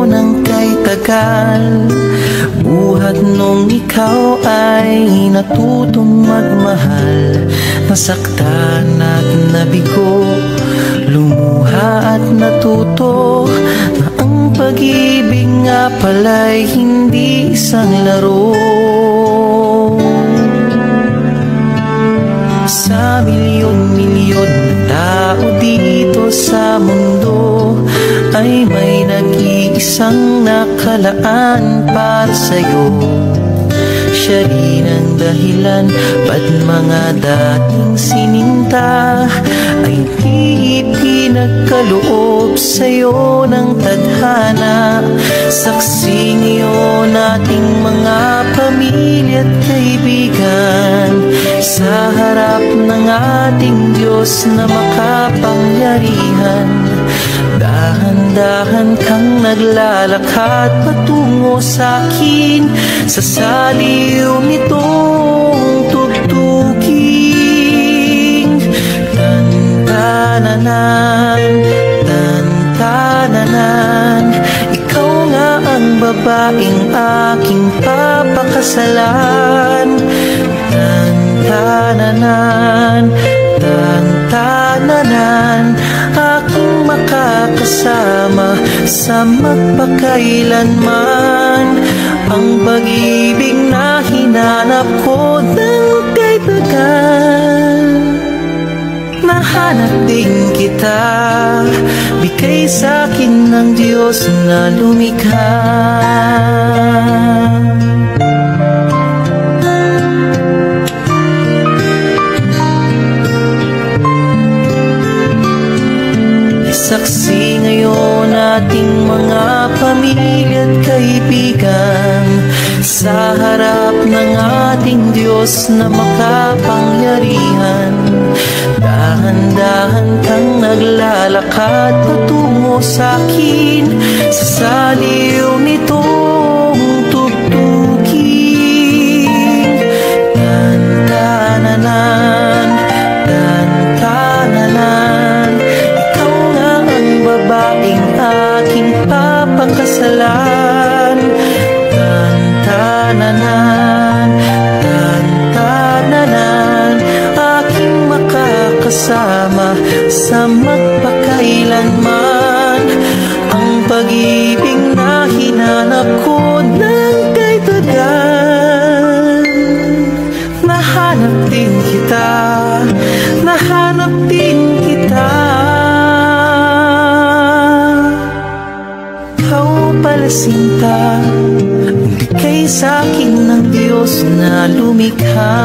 mo ng kay tagal. Buhat nung ikaw ay natutong magmahal. Nasaktan at nabigo, lumuha at natuto na ang pag-ibig nga pala'y hindi isang laro. Sa milyon-milyon na tao dito sa mundo ay may nag-iisang nakalaan para sa'yo. Siya rin ang dahilan ba't mga dating sininta ay di ipinagkaloob sa'yo ng tadhana. Saksi ngayon ating mga pamilya at kaibigan sa harap ng ating Diyos na makapangyarihan. Dahan-dahan kang naglalakad patungo sa'kin sa saliw nitong tugtuging. Tan-tananan, tan-tananan, ikaw nga ang babaeng aking papakasalan. Tan-tananan, tan-tananan, aking makakasama sa magpakailanman. Ang pag-ibig na hinanap ko ng kay tagal. Nahanap din kita, bigay sa'kin ng Diyos na lumikha. Saksi ngayon ating mga pamilya at kaibigan sa harap ng ating Diyos na makapangyarihan. Dahan-dahan kang naglalakad patungo sa'kin sa saliw nitong tugtuging. Tan-tananan, tan-tananan, babaeng aking papakasalan. Tan-tananan, tan-tananan, aking makakasama sa magpakailanman. Ang pag-ibig na hinanap ko ng kay tagal. Nahanap din kita, nahanap din kita. Sinta, bigay sa'kin ng Diyos na lumikha.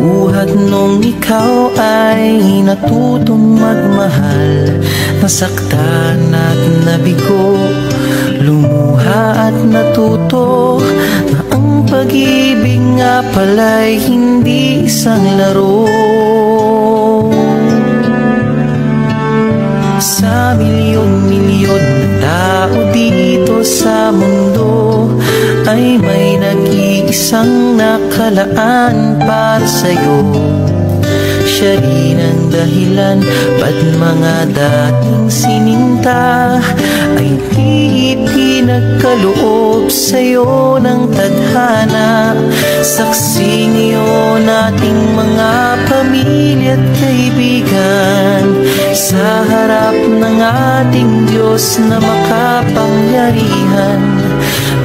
Buhat nung ikaw ay natutong magmahal. Nasaktan at nabigo, lumuha at natuto na ang pag-ibig nga pala'y hindi isang laro. Sa milyon-milyon na tao dito sa mundo ay may nag-iisang nakalaan para sa'yo. Siya rin ang dahilan ba't mga dating sininta ay di ipinagkaloob sa'yo ng tadhana. Saksi ngayon ating mga pamilya at kaibigan sa harap ng ating Diyos na makapangyarihan.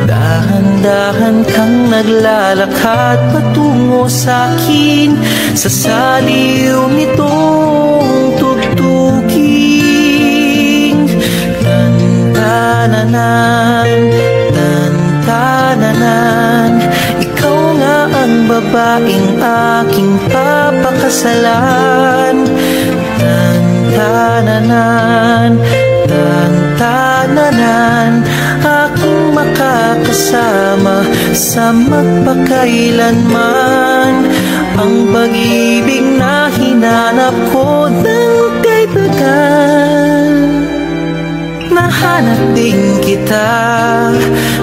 Dahan-dahan kang naglalakad patungo sa'kin sa saliw nitong tugtuging. Tan-tananan, tan-tananan, ikaw nga ang babaeng aking papakasalan. Tan-tananan, tan-tananan, makakasama sa magpakailanman. Ang pag-ibig na hinanap ko ng kaibigan, nahanap din kita,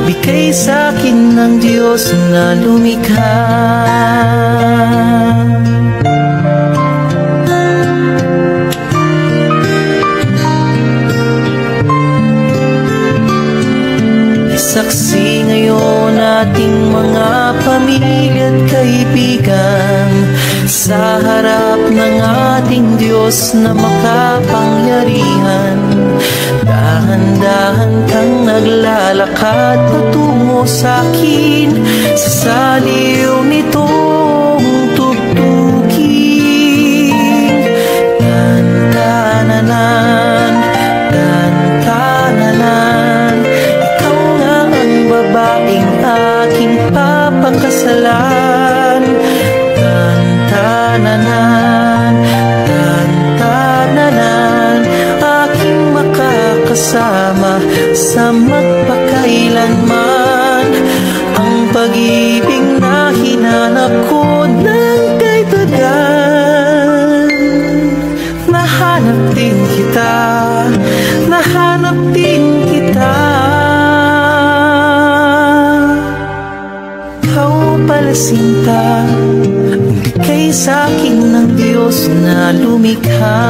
bigay sa'kin ng Diyos na lumikha. Saksi ngayon ating mga pamilya at kaibigan sa harap ng ating Diyos na makapangyarihan. Dahan-dahan kang naglalakad patungo sa'kin sa saliw nitong tugtugin. Tan-tananan, tan-tananan, ikaw nga ang babaeng aking papakasalan. Tan-tananan, tan-tananan, aking makakasama sa magpakailanman. Ang pag-ibig na hinanap ko ng kaibigan, nahanap din kita, nahanap din kita. Ikaw pala sinta, bigay sa'kin ng Diyos na lumikha.